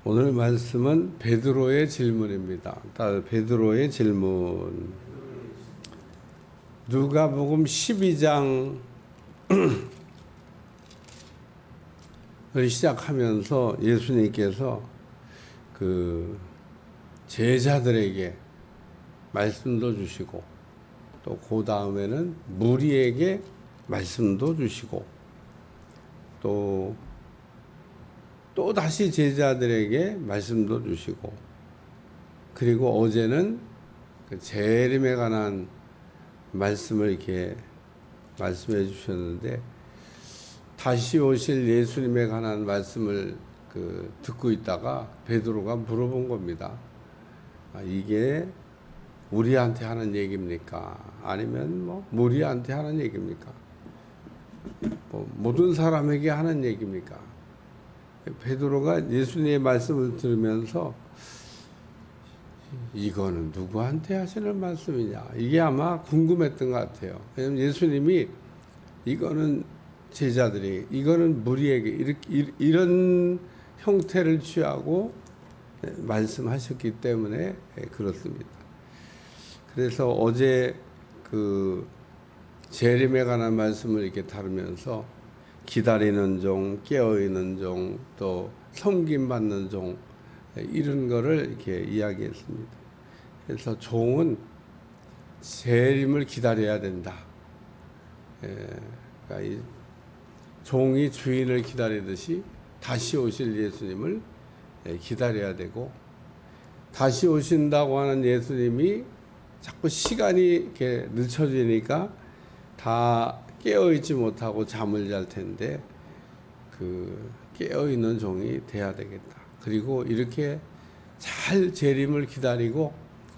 오늘 말씀은 베드로의 질문입니다. 베드로의 질문. 누가복음 12장을 시작하면서 예수님께서 그 제자들에게 말씀도 주시고 또 그 다음에는 무리에게 말씀도 주시고 또 다시 제자들에게 말씀도 주시고, 그리고 어제는 그 재림에 관한 말씀을 이렇게 말씀해 주셨는데, 다시 오실 예수님에 관한 말씀을 듣고 있다가 베드로가 물어본 겁니다. 이게 우리한테 하는 얘기입니까? 아니면 뭐 무리한테 하는 얘기입니까? 모든 사람에게 하는 얘기입니까? 베드로가 예수님의 말씀을 들으면서 이거는 누구한테 하시는 말씀이냐, 이게 아마 궁금했던 것 같아요. 왜냐하면 예수님이 이거는 제자들이, 이거는 무리에게 이런 형태를 취하고 말씀하셨기 때문에 그렇습니다. 그래서 어제 그 재림에 관한 말씀을 이렇게 다루면서 기다리는 종, 깨어있는 종, 또 섬김받는 종, 이런 거를 이렇게 이야기했습니다. 그래서 종은 재림을 기다려야 된다. 그러니까 이 종이 주인을 기다리듯이 다시 오실 예수님을 기다려야 되고, 다시 오신다고 하는 예수님이 자꾸 시간이 이렇게 늦춰지니까 다 깨어있지 못하고 잠을 잘 텐데 그 깨어있는 종이 돼야 되겠다. 그리고 이렇게 잘 재림을 기다리고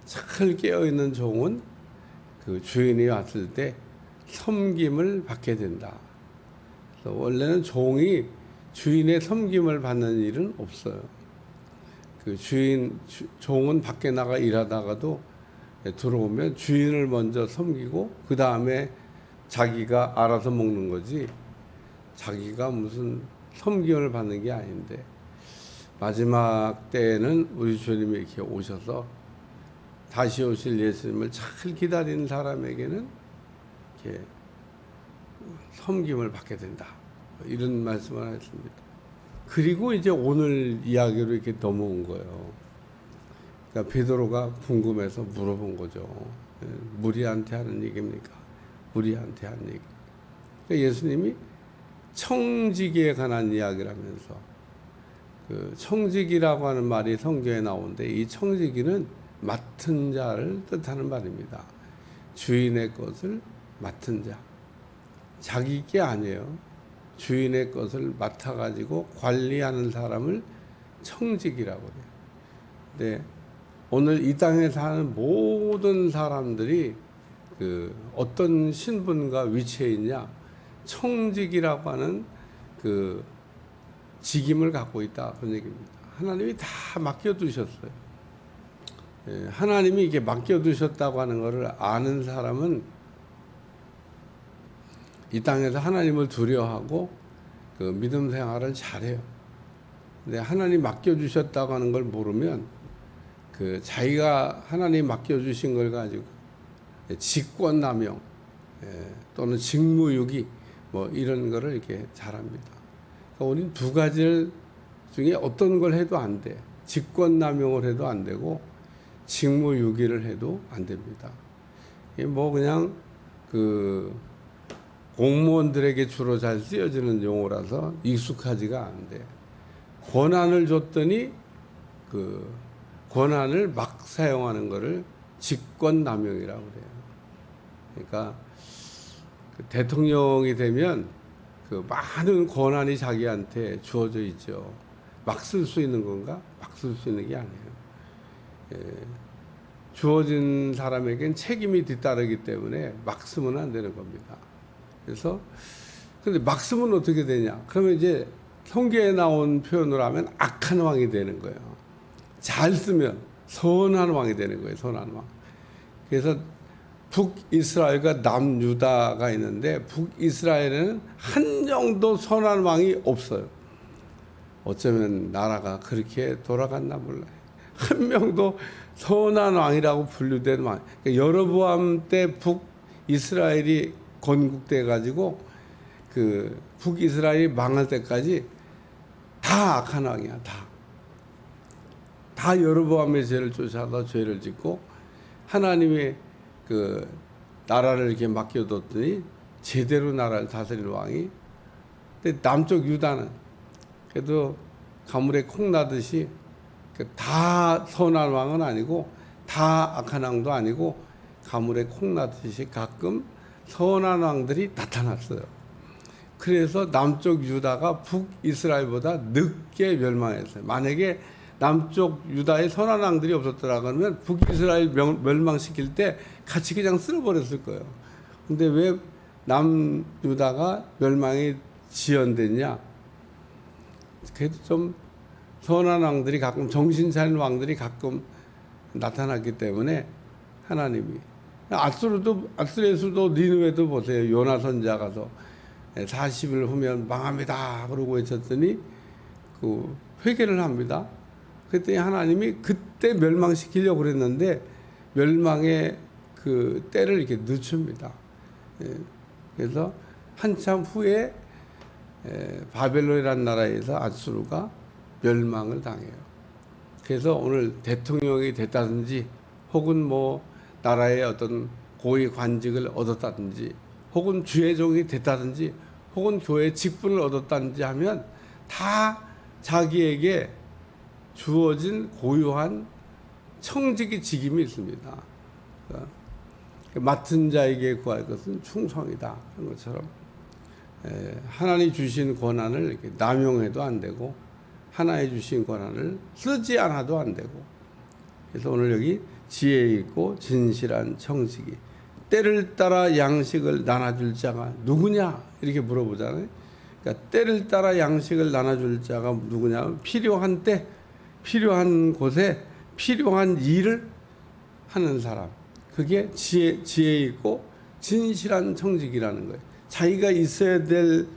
잘 깨어있는 종은 그 주인이 왔을 때 섬김을 받게 된다. 그래서 원래는 종이 주인의 섬김을 받는 일은 없어요. 그 종은 밖에 나가 일하다가도 들어오면 주인을 먼저 섬기고 그 다음에 자기가 알아서 먹는 거지, 자기가 무슨 섬김을 받는 게 아닌데, 마지막 때에는 우리 주님이 이렇게 오셔서 다시 오실 예수님을 잘 기다리는 사람에게는 이렇게 섬김을 받게 된다, 이런 말씀을 하셨습니다. 그리고 이제 오늘 이야기로 이렇게 넘어온 거예요. 그러니까 베드로가 궁금해서 물어본 거죠. 무리한테 하는 얘기입니까? 우리한테 한 얘기. 그러니까 예수님이 청지기에 관한 이야기를 하면서, 그 청지기라고 하는 말이 성경에 나오는데, 이 청지기는 맡은 자를 뜻하는 말입니다. 주인의 것을 맡은 자. 자기 게 아니에요. 주인의 것을 맡아가지고 관리하는 사람을 청지기라고 해요. 근데 오늘 이 땅에 사는 모든 사람들이 그 어떤 신분과 위치에 있냐, 청직이라고 하는 그 직임을 갖고 있다, 그런 얘기입니다. 하나님이 다 맡겨두셨어요. 하나님이 이게 맡겨두셨다고 하는 것을 아는 사람은 이 땅에서 하나님을 두려워하고 그 믿음 생활을 잘해요. 근데 하나님 맡겨주셨다고 하는 걸 모르면 그 자기가 하나님 맡겨주신 걸 가지고 직권남용 또는 직무유기 뭐 이런 거를 이렇게 잘합니다. 그러니까 우리는 두 가지 중에 어떤 걸 해도 안 돼. 직권남용을 해도 안 되고 직무유기를 해도 안 됩니다. 이게 뭐 그냥 그 공무원들에게 주로 잘 쓰여지는 용어라서 익숙하지가 않은데, 권한을 줬더니 그 권한을 막 사용하는 것을 직권남용이라고 그래요. 그러니까 그 대통령이 되면 그 많은 권한이 자기한테 주어져 있죠. 막 쓸 수 있는 건가? 막 쓸 수 있는 게 아니에요. 주어진 사람에겐 책임이 뒤따르기 때문에 막 쓰면 안 되는 겁니다. 그래서 근데 막 쓰면 어떻게 되냐? 그러면 이제 성경에 나온 표현으로 하면 악한 왕이 되는 거예요. 잘 쓰면 선한 왕이 되는 거예요. 선한 왕. 그래서 북이스라엘과 남유다가 있는데, 북이스라엘에는 한 명도 선한 왕이 없어요. 어쩌면 나라가 그렇게 돌아갔나 몰라요. 한 명도 선한 왕이라고 분류된 왕. 그러니까 여로보암 때 북이스라엘이 건국돼 가지고 그 북이스라엘이 망할 때까지 다 악한 왕이야. 다 여로보암의 죄를 쫓아서 죄를 짓고 하나님의 그 나라를 이렇게 맡겨뒀더니 제대로 나라를 다스릴 왕이. 근데 남쪽 유다는 그래도 가물에 콩 나듯이 다 선한 왕은 아니고 다 악한 왕도 아니고 가물에 콩 나듯이 가끔 선한 왕들이 나타났어요. 그래서 남쪽 유다가 북이스라엘보다 늦게 멸망했어요. 만약에 남쪽 유다에 선한 왕들이 없었더라 그러면 북이스라엘 멸망시킬 때 같이 그냥 쓸어버렸을 거예요. 근데 왜 남유다가 멸망이 지연됐냐? 그래도 좀 선한 왕들이 가끔 정신 차린 왕들이 가끔 나타났기 때문에 하나님이 아스레스도 니느웨도 보세요. 요나 선지자 가서 40일 후면 망합니다 그러고 외쳤더니 그 회개를 합니다. 그랬더니 하나님이 그때 멸망시키려고 그랬는데 멸망의 그 때를 이렇게 늦춥니다. 그래서 한참 후에 바벨론이라는 나라에서 아수르가 멸망을 당해요. 그래서 오늘 대통령이 됐다든지 혹은 뭐 나라의 어떤 고위 관직을 얻었다든지 혹은 주의 종이 됐다든지 혹은 교회 직분을 얻었다든지 하면 다 자기에게 주어진 고유한 청직의 직임이 있습니다. 그러니까 맡은 자에게 구할 것은 충성이다. 그런 것처럼 하나님 주신 권한을 이렇게 남용해도 안 되고 하나님 주신 권한을 쓰지 않아도 안 되고. 그래서 오늘 여기 지혜 있고 진실한 청지기, 때를 따라 양식을 나눠줄 자가 누구냐 이렇게 물어보잖아요. 그러니까 때를 따라 양식을 나눠줄 자가 누구냐? 필요한 때, 필요한 곳에 필요한 일을 하는 사람. 그게 지혜 있고 진실한 청지기라는 거예요. 자기가 있어야 될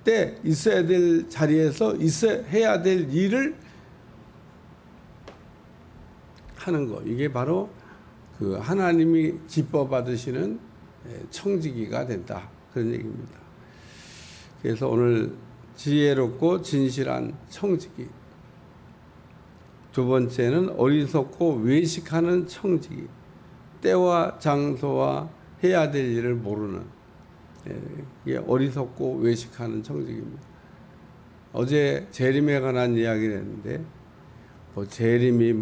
때, 있어야 될 자리에서 해야 될 일을 하는 거. 이게 바로 그 하나님이 기뻐 받으시는 청지기가 된다. 그런 얘기입니다. 그래서 오늘 지혜롭고 진실한 청지기. 두 번째는 어리석고 외식하는 청지기. 때와 장소와 해야 될 일을 모르는, 이게 어리석고 외식하는 청지기입니다. 어제 재림에 관한 이야기를 했는데 재림이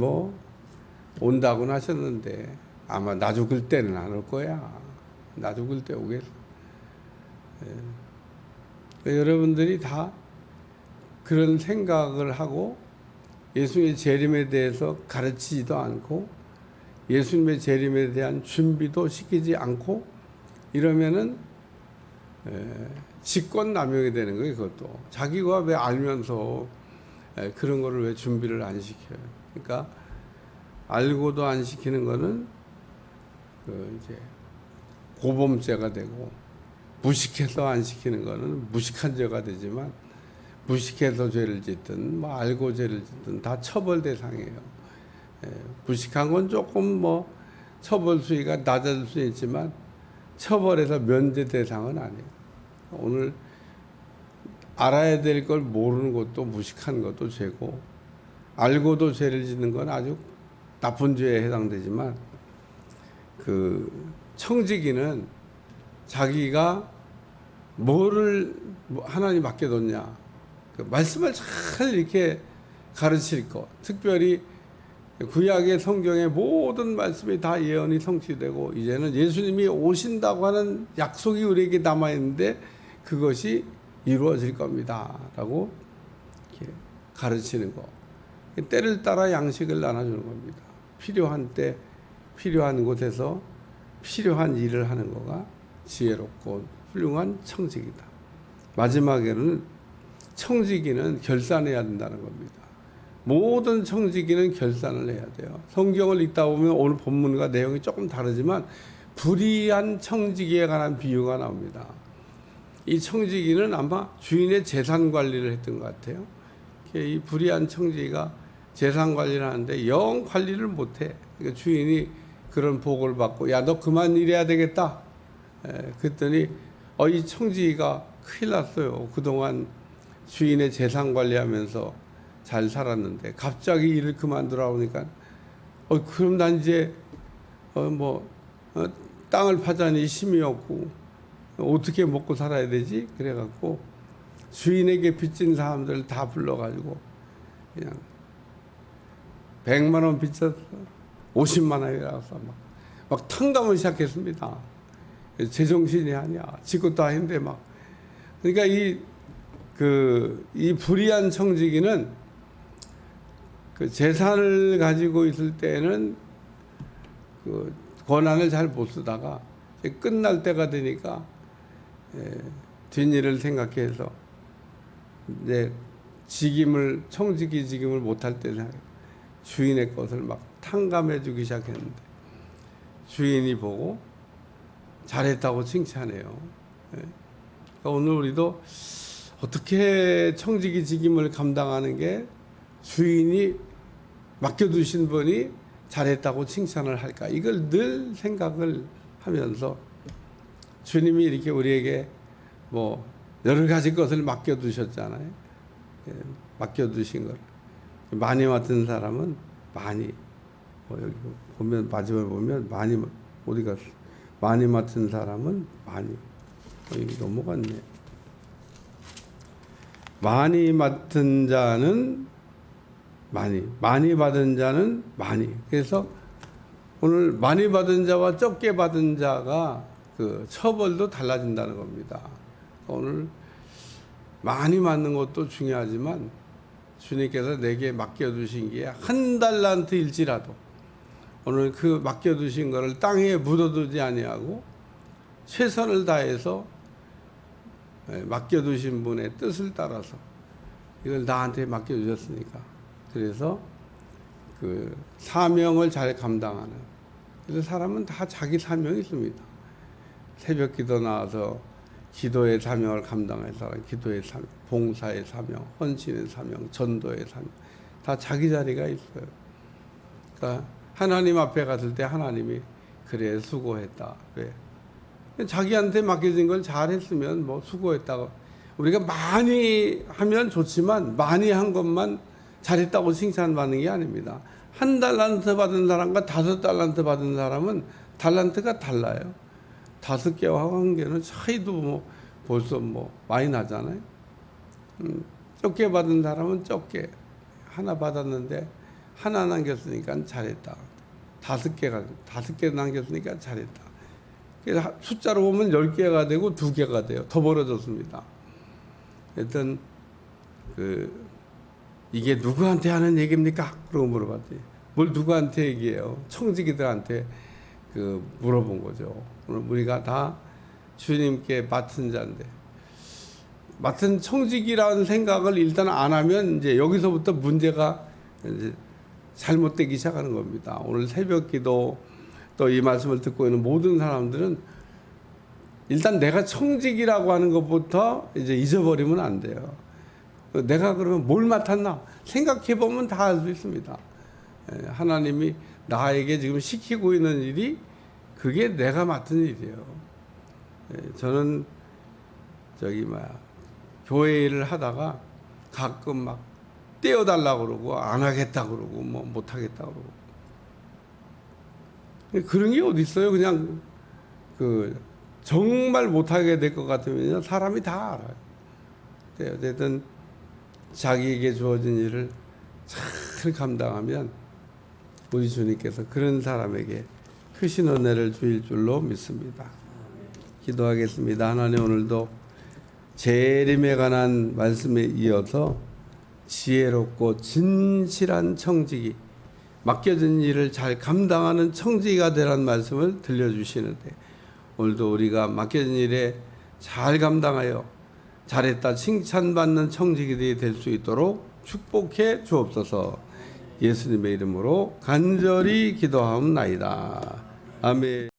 온다고는 하셨는데 아마 나 죽을 때는 안 올 거야. 나 죽을 때 오겠어. 여러분들이 다 그런 생각을 하고 예수님의 재림에 대해서 가르치지도 않고 예수님의 재림에 대한 준비도 시키지 않고 이러면은 직권남용이 되는 거예요. 그것도 자기가 왜 알면서 그런 거를 왜 준비를 안 시켜요. 그러니까 알고도 안 시키는 거는 이제 고범죄가 되고, 무식해서 안 시키는 거는 무식한 죄가 되지만, 무식해서 죄를 짓든 알고 죄를 짓든 다 처벌 대상이에요. 무식한 건 조금 처벌 수위가 낮아질 수 있지만 처벌에서 면제 대상은 아니에요. 오늘 알아야 될 걸 모르는 것도 무식한 것도 죄고, 알고도 죄를 짓는 건 아주 나쁜 죄에 해당되지만, 그 청지기는 자기가 뭐를 하나님 맡겨뒀냐, 그 말씀을 잘 이렇게 가르칠 것, 특별히 구약의 성경의 모든 말씀이 다 예언이 성취되고 이제는 예수님이 오신다고 하는 약속이 우리에게 남아 있는데 그것이 이루어질 겁니다 라고 이렇게 가르치는 것. 때를 따라 양식을 나눠주는 겁니다. 필요한 때 필요한 곳에서 필요한 일을 하는 거가 지혜롭고 훌륭한 청지기다. 마지막에는 청지기는 결산해야 된다는 겁니다. 모든 청지기는 결산을 해야 돼요. 성경을 읽다 보면 오늘 본문과 내용이 조금 다르지만 불의한 청지기에 관한 비유가 나옵니다. 이 청지기는 아마 주인의 재산 관리를 했던 것 같아요. 이 불의한 청지기가 재산 관리를 하는데 영 관리를 못해. 그러니까 주인이 그런 보고를 받고 야 너 그만 일해야 되겠다. 그랬더니 이 청지기가 큰일 났어요. 그동안 주인의 재산 관리하면서 잘 살았는데 갑자기 일을 그만두라 오니까 그럼 난 이제 땅을 파자니 힘이 없고 어떻게 먹고 살아야 되지? 그래갖고 주인에게 빚진 사람들 다 불러가지고 그냥 100만 원 빚졌어. 50만 원이라서 막 탕감을 시작했습니다. 제정신이 아니야. 지 것도 아닌데 막. 그러니까 이 불의한 청지기는 그 재산을 가지고 있을 때는 그 권한을 잘 못 쓰다가 끝날 때가 되니까 뒷일을 생각해서 이제 청지기 직임을 못할 때 주인의 것을 막 탕감해주기 시작했는데 주인이 보고 잘했다고 칭찬해요. 그러니까 오늘 우리도 어떻게 청지기 직임을 감당하는 게 주인이 맡겨두신 분이 잘했다고 칭찬을 할까? 이걸 늘 생각을 하면서 주님이 이렇게 우리에게 여러 가지 것을 맡겨두셨잖아요. 맡겨두신 걸 많이 맡은 사람은 많이 여기 보면 마지막에 보면 많이 어디 갔어? 많이 맡은 사람은 많이 여기 넘어갔네. 많이 맡은 자는 많이 받은 자는 많이. 그래서 오늘 많이 받은 자와 적게 받은 자가 그 처벌도 달라진다는 겁니다. 오늘 많이 받는 것도 중요하지만 주님께서 내게 맡겨두신 게 한 달란트일지라도 오늘 그 맡겨두신 것을 땅에 묻어두지 아니하고 최선을 다해서 맡겨두신 분의 뜻을 따라서 이걸 나한테 맡겨주셨으니까 그래서 그 사명을 잘 감당하는 그래서 사람은 다 자기 사명이 있습니다. 새벽 기도 나와서 기도의 사명을 감당할 사람, 기도의 사명, 봉사의 사명, 헌신의 사명, 전도의 사명 다 자기 자리가 있어요. 그러니까 하나님 앞에 갔을 때 하나님이 그래 수고했다. 왜? 자기한테 맡겨진 걸 잘했으면 수고했다고 우리가 많이 하면 좋지만 많이 한 것만 잘했다고 칭찬받는 게 아닙니다. 한 달란트 받은 사람과 5달란트 받은 사람은 달란트가 달라요. 5개와 1개는 차이도 벌써 많이 나잖아요. 적게 받은 사람은 적게 하나 받았는데 하나 남겼으니까 잘했다. 5개 남겼으니까 잘했다. 그래서 숫자로 보면 10개가 되고 2개가 돼요. 더 벌어졌습니다. 하여튼 이게 누구한테 하는 얘기입니까? 그러고 물어봤더니 뭘 누구한테 얘기해요? 청지기들한테 물어본 거죠. 오늘 우리가 다 주님께 맡은 자인데 맡은 청지기라는 생각을 일단 안 하면 이제 여기서부터 문제가 이제 잘못되기 시작하는 겁니다. 오늘 새벽기도 또 이 말씀을 듣고 있는 모든 사람들은 일단 내가 청지기라고 하는 것부터 이제 잊어버리면 안 돼요. 내가 그러면 뭘 맡았나 생각해 보면 다 알 수 있습니다. 하나님이 나에게 지금 시키고 있는 일이 그게 내가 맡은 일이에요. 저는 교회 일을 하다가 가끔 막 떼어달라고 그러고 안 하겠다 그러고 못 하겠다 그러고 그런 게 어디 있어요? 그냥 정말 못 하게 될 것 같으면 사람이 다 알아요. 어쨌든 자기에게 주어진 일을 잘 감당하면 우리 주님께서 그런 사람에게 크신 은혜를 주실 줄로 믿습니다. 기도하겠습니다. 하나님 오늘도 재림에 관한 말씀에 이어서 지혜롭고 진실한 청지기 맡겨진 일을 잘 감당하는 청지기가 되라는 말씀을 들려주시는데 오늘도 우리가 맡겨진 일에 잘 감당하여 잘했다 칭찬받는 청지기들이 될 수 있도록 축복해 주옵소서. 예수님의 이름으로 간절히 기도하옵나이다. 아멘.